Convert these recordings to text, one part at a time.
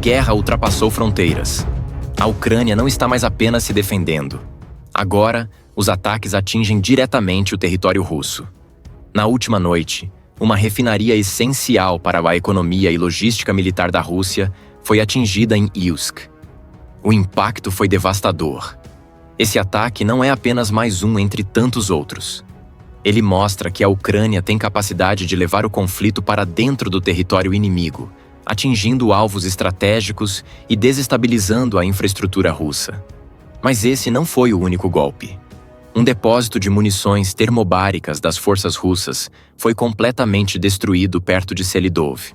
guerra ultrapassou fronteiras. A Ucrânia não está mais apenas se defendendo. Agora, os ataques atingem diretamente o território russo. Na última noite, uma refinaria essencial para a economia e logística militar da Rússia foi atingida em Iusk. O impacto foi devastador. Esse ataque não é apenas mais um entre tantos outros. Ele mostra que a Ucrânia tem capacidade de levar o conflito para dentro do território inimigo, atingindo alvos estratégicos e desestabilizando a infraestrutura russa. Mas esse não foi o único golpe. Um depósito de munições termobáricas das forças russas foi completamente destruído perto de Selidov.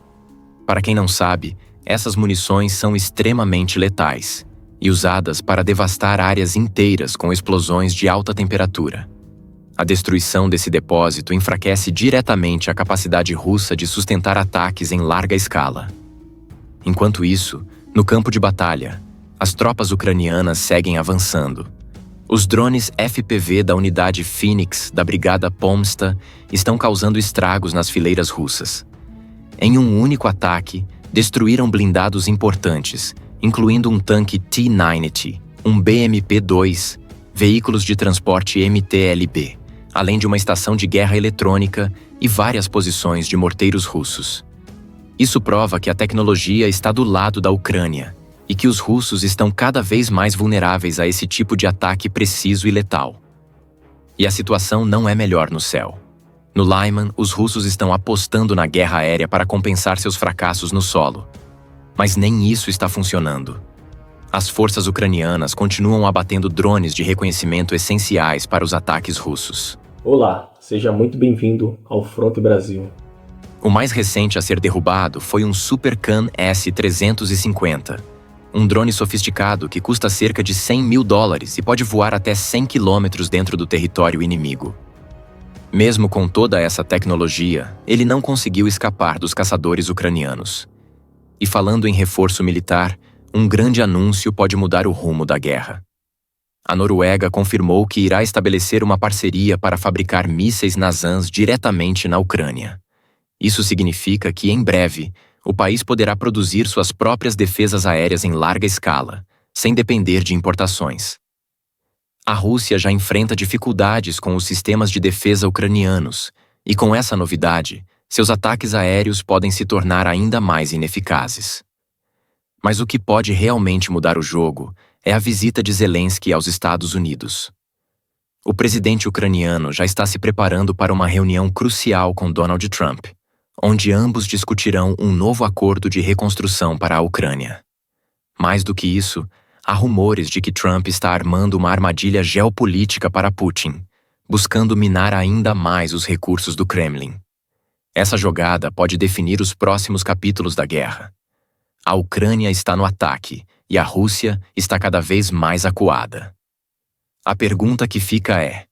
Para quem não sabe, essas munições são extremamente letais e usadas para devastar áreas inteiras com explosões de alta temperatura. A destruição desse depósito enfraquece diretamente a capacidade russa de sustentar ataques em larga escala. Enquanto isso, no campo de batalha, as tropas ucranianas seguem avançando. Os drones FPV da unidade Phoenix da Brigada Pomsta estão causando estragos nas fileiras russas. Em um único ataque, destruíram blindados importantes, incluindo um tanque T-90, um BMP-2, veículos de transporte MTLB, além de uma estação de guerra eletrônica e várias posições de morteiros russos. Isso prova que a tecnologia está do lado da Ucrânia e que os russos estão cada vez mais vulneráveis a esse tipo de ataque preciso e letal. E a situação não é melhor no céu. No Lyman, os russos estão apostando na guerra aérea para compensar seus fracassos no solo. Mas nem isso está funcionando. As forças ucranianas continuam abatendo drones de reconhecimento essenciais para os ataques russos. Olá, seja muito bem-vindo ao Fronte Brasil. O mais recente a ser derrubado foi um Supercan S-350, um drone sofisticado que custa cerca de $100 mil e pode voar até 100 quilômetros dentro do território inimigo. Mesmo com toda essa tecnologia, ele não conseguiu escapar dos caçadores ucranianos. E falando em reforço militar, um grande anúncio pode mudar o rumo da guerra. A Noruega confirmou que irá estabelecer uma parceria para fabricar mísseis NASAMS diretamente na Ucrânia. Isso significa que, em breve, o país poderá produzir suas próprias defesas aéreas em larga escala, sem depender de importações. A Rússia já enfrenta dificuldades com os sistemas de defesa ucranianos, e com essa novidade, seus ataques aéreos podem se tornar ainda mais ineficazes. Mas o que pode realmente mudar o jogo é a visita de Zelensky aos Estados Unidos. O presidente ucraniano já está se preparando para uma reunião crucial com Donald Trump, onde ambos discutirão um novo acordo de reconstrução para a Ucrânia. Mais do que isso, há rumores de que Trump está armando uma armadilha geopolítica para Putin, buscando minar ainda mais os recursos do Kremlin. Essa jogada pode definir os próximos capítulos da guerra. A Ucrânia está no ataque e a Rússia está cada vez mais acuada. A pergunta que fica é: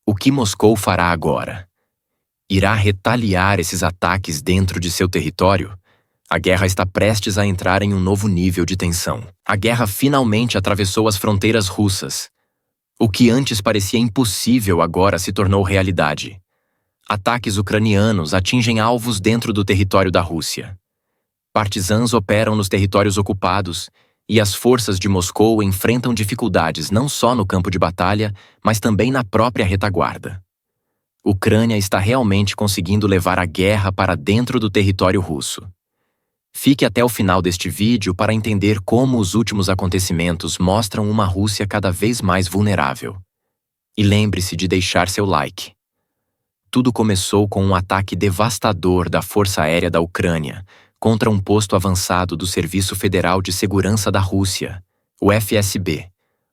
o que Moscou fará agora? Irá retaliar esses ataques dentro de seu território? A guerra está prestes a entrar em um novo nível de tensão. A guerra finalmente atravessou as fronteiras russas. O que antes parecia impossível agora se tornou realidade. Ataques ucranianos atingem alvos dentro do território da Rússia. Partisãs operam nos territórios ocupados e as forças de Moscou enfrentam dificuldades não só no campo de batalha, mas também na própria retaguarda. Ucrânia está realmente conseguindo levar a guerra para dentro do território russo. Fique até o final deste vídeo para entender como os últimos acontecimentos mostram uma Rússia cada vez mais vulnerável. E lembre-se de deixar seu like. Tudo começou com um ataque devastador da Força Aérea da Ucrânia contra um posto avançado do Serviço Federal de Segurança da Rússia, o FSB,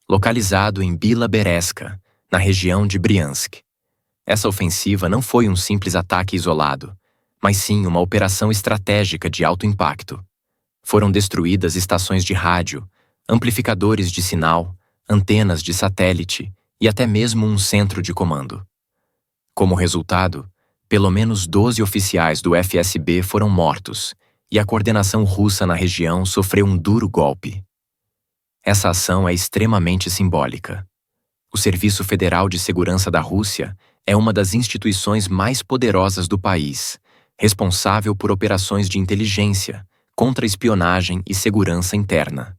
localizado em Bila Berezka, na região de Briansk. Essa ofensiva não foi um simples ataque isolado, mas sim uma operação estratégica de alto impacto. Foram destruídas estações de rádio, amplificadores de sinal, antenas de satélite e até mesmo um centro de comando. Como resultado, pelo menos 12 oficiais do FSB foram mortos e a coordenação russa na região sofreu um duro golpe. Essa ação é extremamente simbólica. O Serviço Federal de Segurança da Rússia é uma das instituições mais poderosas do país, responsável por operações de inteligência, contra-espionagem e segurança interna.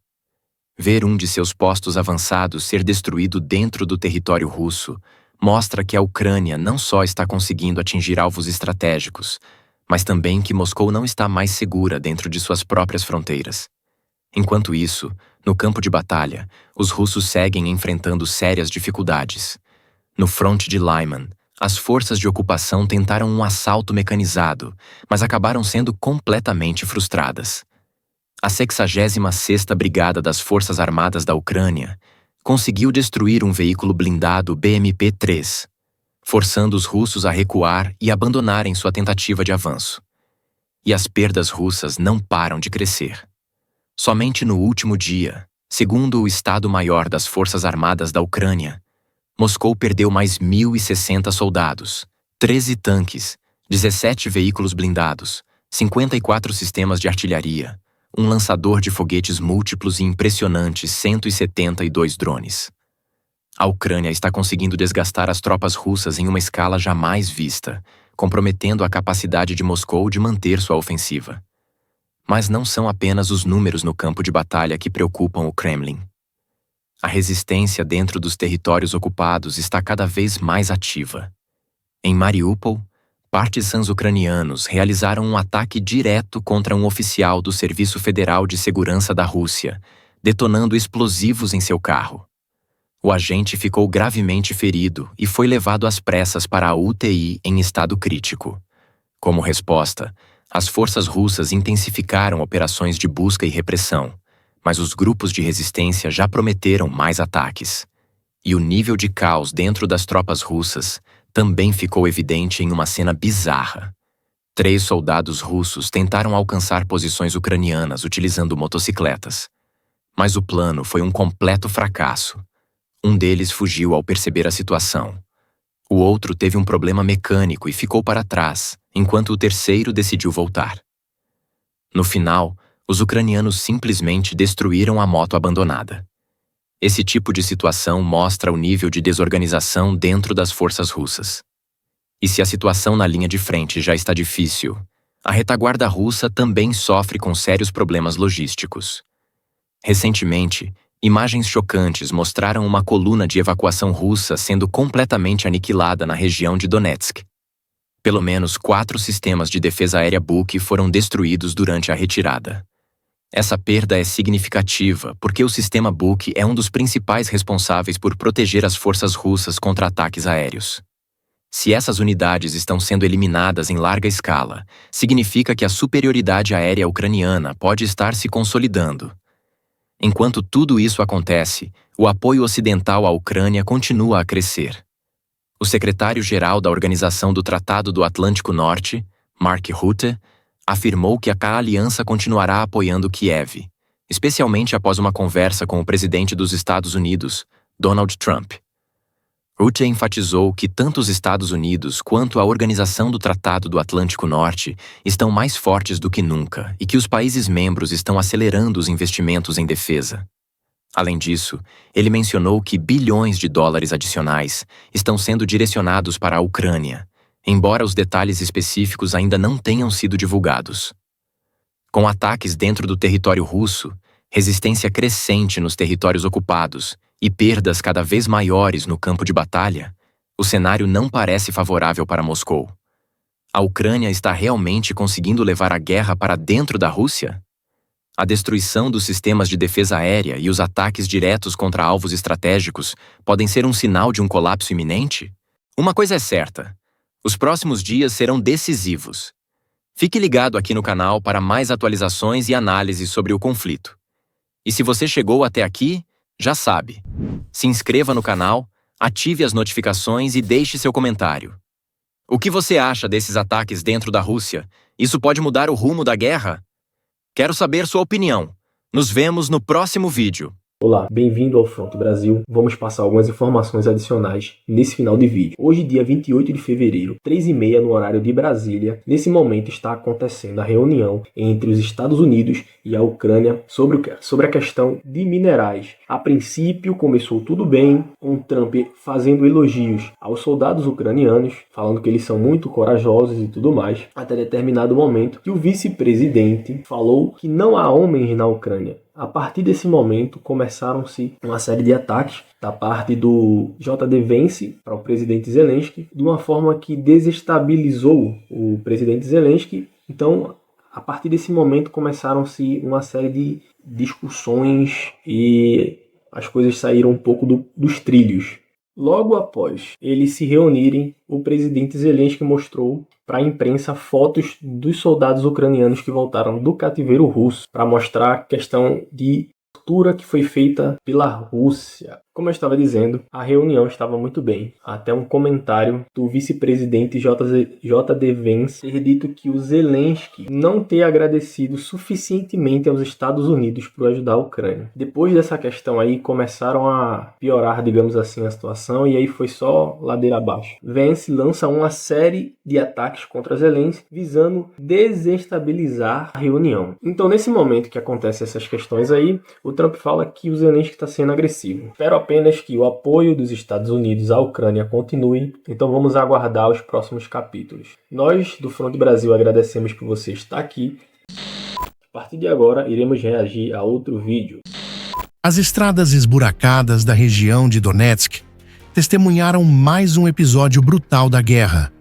Ver um de seus postos avançados ser destruído dentro do território russo mostra que a Ucrânia não só está conseguindo atingir alvos estratégicos, mas também que Moscou não está mais segura dentro de suas próprias fronteiras. Enquanto isso, no campo de batalha, os russos seguem enfrentando sérias dificuldades. No fronte de Lyman, as forças de ocupação tentaram um assalto mecanizado, mas acabaram sendo completamente frustradas. A 66ª Brigada das Forças Armadas da Ucrânia conseguiu destruir um veículo blindado BMP-3, forçando os russos a recuar e abandonarem sua tentativa de avanço. E as perdas russas não param de crescer. Somente no último dia, segundo o Estado-Maior das Forças Armadas da Ucrânia, Moscou perdeu mais 1.060 soldados, 13 tanques, 17 veículos blindados, 54 sistemas de artilharia, um lançador de foguetes múltiplos e impressionantes 172 drones. A Ucrânia está conseguindo desgastar as tropas russas em uma escala jamais vista, comprometendo a capacidade de Moscou de manter sua ofensiva. Mas não são apenas os números no campo de batalha que preocupam o Kremlin. A resistência dentro dos territórios ocupados está cada vez mais ativa. Em Mariupol, partisans ucranianos realizaram um ataque direto contra um oficial do Serviço Federal de Segurança da Rússia, detonando explosivos em seu carro. O agente ficou gravemente ferido e foi levado às pressas para a UTI em estado crítico. Como resposta, as forças russas intensificaram operações de busca e repressão, mas os grupos de resistência já prometeram mais ataques. E o nível de caos dentro das tropas russas também ficou evidente em uma cena bizarra. 3 soldados russos tentaram alcançar posições ucranianas utilizando motocicletas. Mas o plano foi um completo fracasso. Um deles fugiu ao perceber a situação. O outro teve um problema mecânico e ficou para trás, enquanto o terceiro decidiu voltar. No final, os ucranianos simplesmente destruíram a moto abandonada. Esse tipo de situação mostra o nível de desorganização dentro das forças russas. E se a situação na linha de frente já está difícil, a retaguarda russa também sofre com sérios problemas logísticos. Recentemente, imagens chocantes mostraram uma coluna de evacuação russa sendo completamente aniquilada na região de Donetsk. Pelo menos 4 sistemas de defesa aérea Buk foram destruídos durante a retirada. Essa perda é significativa porque o sistema Buk é um dos principais responsáveis por proteger as forças russas contra ataques aéreos. Se essas unidades estão sendo eliminadas em larga escala, significa que a superioridade aérea ucraniana pode estar se consolidando. Enquanto tudo isso acontece, o apoio ocidental à Ucrânia continua a crescer. O secretário-geral da Organização do Tratado do Atlântico Norte, Mark Rutte, afirmou que a aliança continuará apoiando Kiev, especialmente após uma conversa com o presidente dos Estados Unidos, Donald Trump. Rutte enfatizou que tanto os Estados Unidos quanto a Organização do Tratado do Atlântico Norte estão mais fortes do que nunca e que os países membros estão acelerando os investimentos em defesa. Além disso, ele mencionou que bilhões de dólares adicionais estão sendo direcionados para a Ucrânia, embora os detalhes específicos ainda não tenham sido divulgados. Com ataques dentro do território russo, resistência crescente nos territórios ocupados e perdas cada vez maiores no campo de batalha, o cenário não parece favorável para Moscou. A Ucrânia está realmente conseguindo levar a guerra para dentro da Rússia? A destruição dos sistemas de defesa aérea e os ataques diretos contra alvos estratégicos podem ser um sinal de um colapso iminente? Uma coisa é certa: os próximos dias serão decisivos. Fique ligado aqui no canal para mais atualizações e análises sobre o conflito. E se você chegou até aqui, já sabe, se inscreva no canal, ative as notificações e deixe seu comentário. O que você acha desses ataques dentro da Rússia? Isso pode mudar o rumo da guerra? Quero saber sua opinião. Nos vemos no próximo vídeo. Olá, bem-vindo ao Fronte Brasil. Vamos passar algumas informações adicionais nesse final de vídeo. Hoje, dia 28 de fevereiro, 3h30 no horário de Brasília, nesse momento está acontecendo a reunião entre os Estados Unidos e a Ucrânia sobre a questão de minerais. A princípio, começou tudo bem, com Trump fazendo elogios aos soldados ucranianos, falando que eles são muito corajosos e tudo mais, até determinado momento que o vice-presidente falou que não há homens na Ucrânia. A partir desse momento, começaram-se uma série de ataques da parte do J.D. Vance para o presidente Zelensky, de uma forma que desestabilizou o presidente Zelensky. Então, a partir desse momento, começaram-se uma série de discussões e as coisas saíram um pouco dos trilhos. Logo após eles se reunirem, o presidente Zelensky mostrou para a imprensa fotos dos soldados ucranianos que voltaram do cativeiro russo para mostrar a questão de tortura que foi feita pela Rússia. Como eu estava dizendo, a reunião estava muito bem. Até um comentário do vice-presidente J.D. Vance ter dito que o Zelensky não ter agradecido suficientemente aos Estados Unidos por ajudar a Ucrânia. Depois dessa questão aí, começaram a piorar, digamos assim, a situação, e aí foi só ladeira abaixo. Vance lança uma série de ataques contra Zelensky, visando desestabilizar a reunião. Então, nesse momento que acontecem essas questões aí, o Trump fala que o Zelensky está sendo agressivo. Espero apenas que o apoio dos Estados Unidos à Ucrânia continue, então vamos aguardar os próximos capítulos. Nós, do Fronte Brasil, agradecemos por você estar aqui. A partir de agora, iremos reagir a outro vídeo. As estradas esburacadas da região de Donetsk testemunharam mais um episódio brutal da guerra.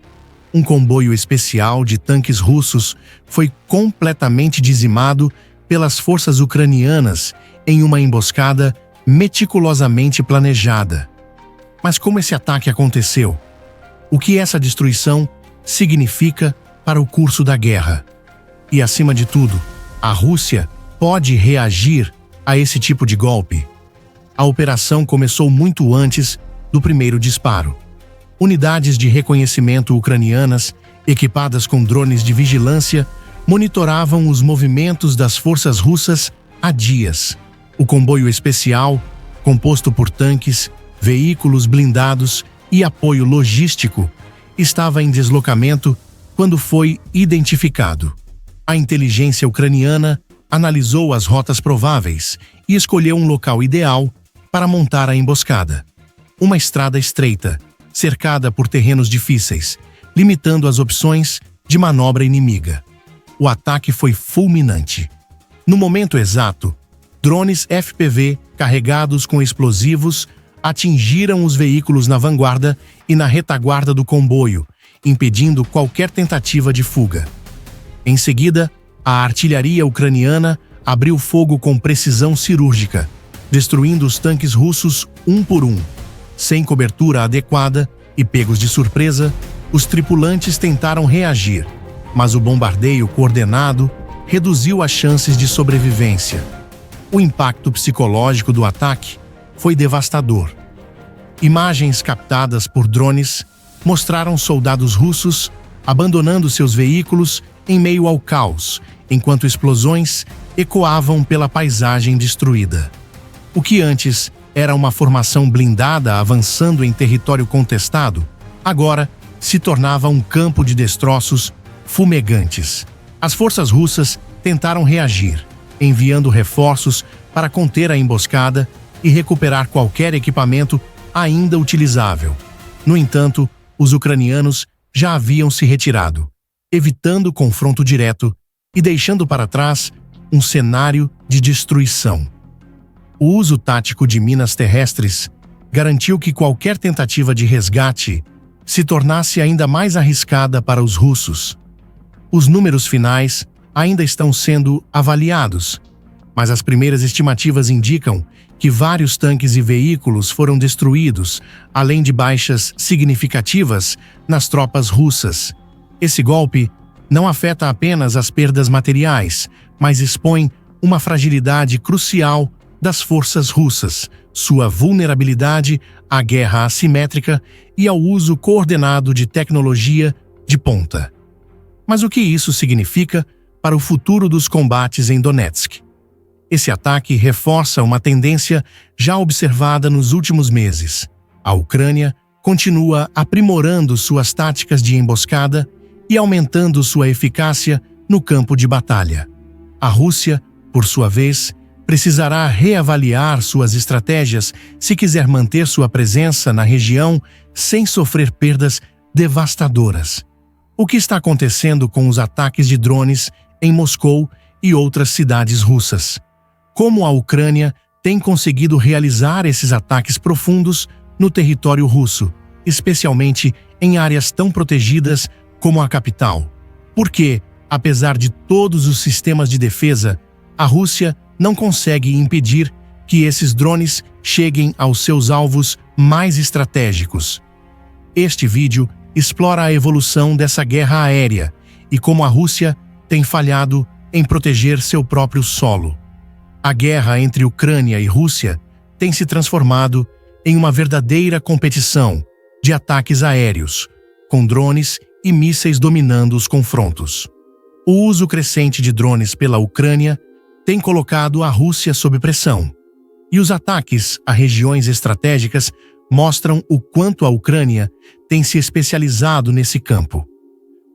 Um comboio especial de tanques russos foi completamente dizimado pelas forças ucranianas em uma emboscada meticulosamente planejada. Mas como esse ataque aconteceu? O que essa destruição significa para o curso da guerra? E, acima de tudo, a Rússia pode reagir a esse tipo de golpe? A operação começou muito antes do primeiro disparo. Unidades de reconhecimento ucranianas, equipadas com drones de vigilância, monitoravam os movimentos das forças russas há dias. O comboio especial, composto por tanques, veículos blindados e apoio logístico, estava em deslocamento quando foi identificado. A inteligência ucraniana analisou as rotas prováveis e escolheu um local ideal para montar a emboscada. Uma estrada estreita, cercada por terrenos difíceis, limitando as opções de manobra inimiga. O ataque foi fulminante. No momento exato, drones FPV carregados com explosivos atingiram os veículos na vanguarda e na retaguarda do comboio, impedindo qualquer tentativa de fuga. Em seguida, a artilharia ucraniana abriu fogo com precisão cirúrgica, destruindo os tanques russos um por um. Sem cobertura adequada e pegos de surpresa, os tripulantes tentaram reagir, mas o bombardeio coordenado reduziu as chances de sobrevivência. O impacto psicológico do ataque foi devastador. Imagens captadas por drones mostraram soldados russos abandonando seus veículos em meio ao caos, enquanto explosões ecoavam pela paisagem destruída. O que antes era uma formação blindada avançando em território contestado, agora se tornava um campo de destroços fumegantes. As forças russas tentaram reagir, enviando reforços para conter a emboscada e recuperar qualquer equipamento ainda utilizável. No entanto, os ucranianos já haviam se retirado, evitando confronto direto e deixando para trás um cenário de destruição. O uso tático de minas terrestres garantiu que qualquer tentativa de resgate se tornasse ainda mais arriscada para os russos. Os números finais ainda estão sendo avaliados, mas as primeiras estimativas indicam que vários tanques e veículos foram destruídos, além de baixas significativas nas tropas russas. Esse golpe não afeta apenas as perdas materiais, mas expõe uma fragilidade crucial das forças russas, sua vulnerabilidade à guerra assimétrica e ao uso coordenado de tecnologia de ponta. Mas o que isso significa para o futuro dos combates em Donetsk? Esse ataque reforça uma tendência já observada nos últimos meses. A Ucrânia continua aprimorando suas táticas de emboscada e aumentando sua eficácia no campo de batalha. A Rússia, por sua vez, precisará reavaliar suas estratégias se quiser manter sua presença na região sem sofrer perdas devastadoras. O que está acontecendo com os ataques de drones em Moscou e outras cidades russas? Como a Ucrânia tem conseguido realizar esses ataques profundos no território russo, especialmente em áreas tão protegidas como a capital? Porque, apesar de todos os sistemas de defesa, a Rússia não consegue impedir que esses drones cheguem aos seus alvos mais estratégicos. Este vídeo explora a evolução dessa guerra aérea e como a Rússia tem falhado em proteger seu próprio solo. A guerra entre Ucrânia e Rússia tem se transformado em uma verdadeira competição de ataques aéreos, com drones e mísseis dominando os confrontos. O uso crescente de drones pela Ucrânia tem colocado a Rússia sob pressão, e os ataques a regiões estratégicas mostram o quanto a Ucrânia tem se especializado nesse campo.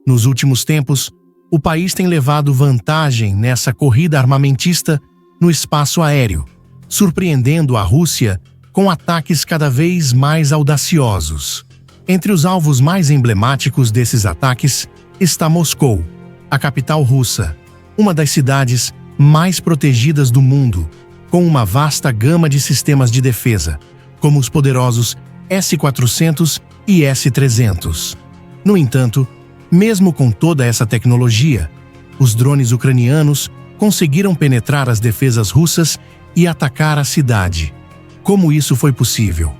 Nos últimos tempos, o país tem levado vantagem nessa corrida armamentista no espaço aéreo, surpreendendo a Rússia com ataques cada vez mais audaciosos. Entre os alvos mais emblemáticos desses ataques está Moscou, a capital russa, uma das cidades mais protegidas do mundo, com uma vasta gama de sistemas de defesa, como os poderosos S-400 e S-300. No entanto, mesmo com toda essa tecnologia, os drones ucranianos conseguiram penetrar as defesas russas e atacar a cidade. Como isso foi possível?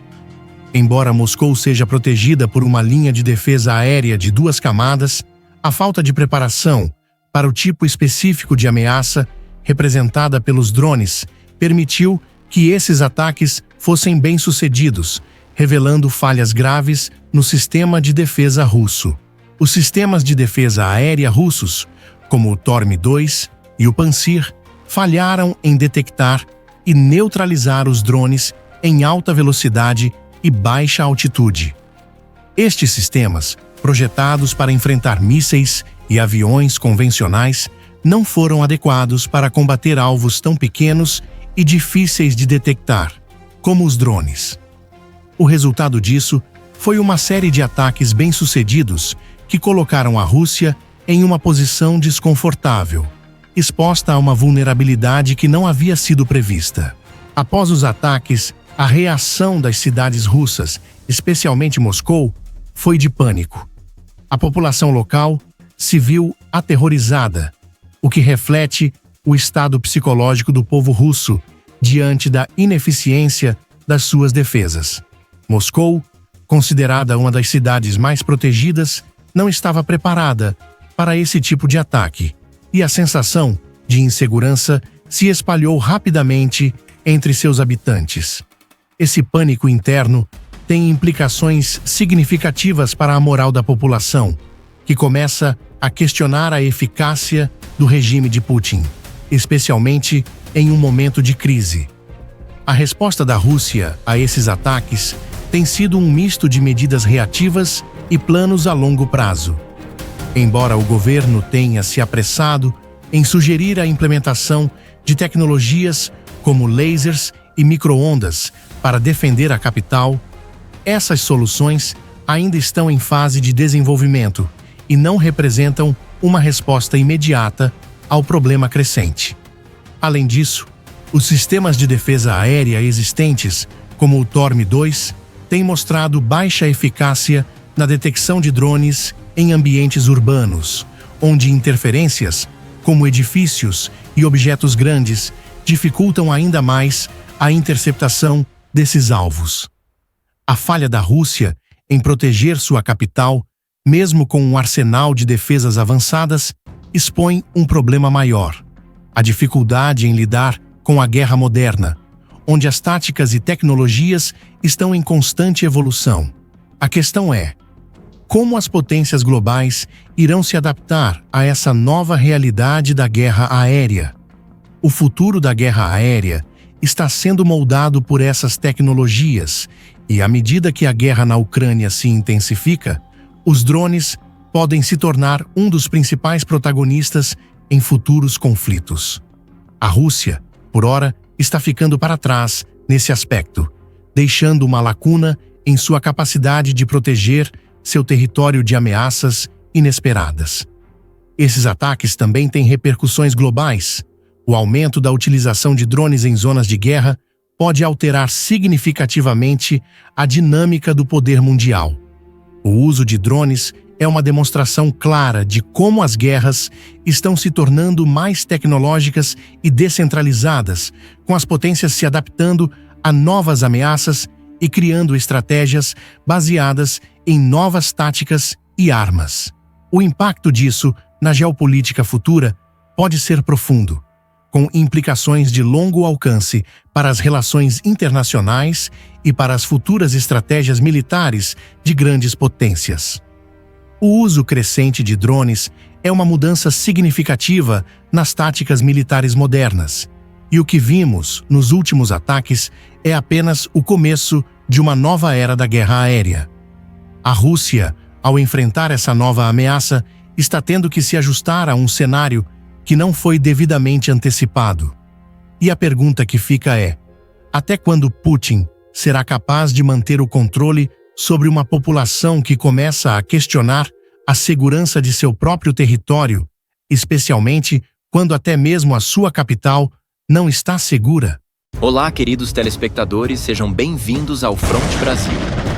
Embora Moscou seja protegida por uma linha de defesa aérea de 2 camadas, a falta de preparação para o tipo específico de ameaça representada pelos drones permitiu que esses ataques fossem bem-sucedidos, revelando falhas graves no sistema de defesa russo. Os sistemas de defesa aérea russos, como o Torm-2 e o Pansir, falharam em detectar e neutralizar os drones em alta velocidade e baixa altitude. Estes sistemas, projetados para enfrentar mísseis e aviões convencionais, não foram adequados para combater alvos tão pequenos e difíceis de detectar, como os drones. O resultado disso foi uma série de ataques bem-sucedidos que colocaram a Rússia em uma posição desconfortável, exposta a uma vulnerabilidade que não havia sido prevista. Após os ataques, a reação das cidades russas, especialmente Moscou, foi de pânico. A população local se viu aterrorizada, o que reflete o estado psicológico do povo russo diante da ineficiência das suas defesas. Moscou, considerada uma das cidades mais protegidas, não estava preparada para esse tipo de ataque, e a sensação de insegurança se espalhou rapidamente entre seus habitantes. Esse pânico interno tem implicações significativas para a moral da população, que começa a questionar a eficácia do regime de Putin, especialmente em um momento de crise. A resposta da Rússia a esses ataques tem sido um misto de medidas reativas e planos a longo prazo. Embora o governo tenha se apressado em sugerir a implementação de tecnologias como lasers e micro-ondas para defender a capital, essas soluções ainda estão em fase de desenvolvimento e não representam uma resposta imediata ao problema crescente. Além disso, os sistemas de defesa aérea existentes, como o Torm-2, têm mostrado baixa eficácia na detecção de drones em ambientes urbanos, onde interferências, como edifícios e objetos grandes, dificultam ainda mais a interceptação desses alvos. A falha da Rússia em proteger sua capital, mesmo com um arsenal de defesas avançadas, expõe um problema maior: a dificuldade em lidar com a guerra moderna, onde as táticas e tecnologias estão em constante evolução. A questão é: como as potências globais irão se adaptar a essa nova realidade da guerra aérea? O futuro da guerra aérea está sendo moldado por essas tecnologias e, à medida que a guerra na Ucrânia se intensifica, os drones podem se tornar um dos principais protagonistas em futuros conflitos. A Rússia, por ora, está ficando para trás nesse aspecto, deixando uma lacuna em sua capacidade de proteger seu território de ameaças inesperadas. Esses ataques também têm repercussões globais. O aumento da utilização de drones em zonas de guerra pode alterar significativamente a dinâmica do poder mundial. O uso de drones é uma demonstração clara de como as guerras estão se tornando mais tecnológicas e descentralizadas, com as potências se adaptando a novas ameaças e criando estratégias baseadas em novas táticas e armas. O impacto disso na geopolítica futura pode ser profundo, com implicações de longo alcance para as relações internacionais e para as futuras estratégias militares de grandes potências. O uso crescente de drones é uma mudança significativa nas táticas militares modernas, e o que vimos nos últimos ataques é apenas o começo de uma nova era da guerra aérea. A Rússia, ao enfrentar essa nova ameaça, está tendo que se ajustar a um cenário que não foi devidamente antecipado. E a pergunta que fica é: até quando Putin será capaz de manter o controle sobre uma população que começa a questionar a segurança de seu próprio território, especialmente quando até mesmo a sua capital não está segura? Olá, queridos telespectadores, sejam bem-vindos ao Front Brasil.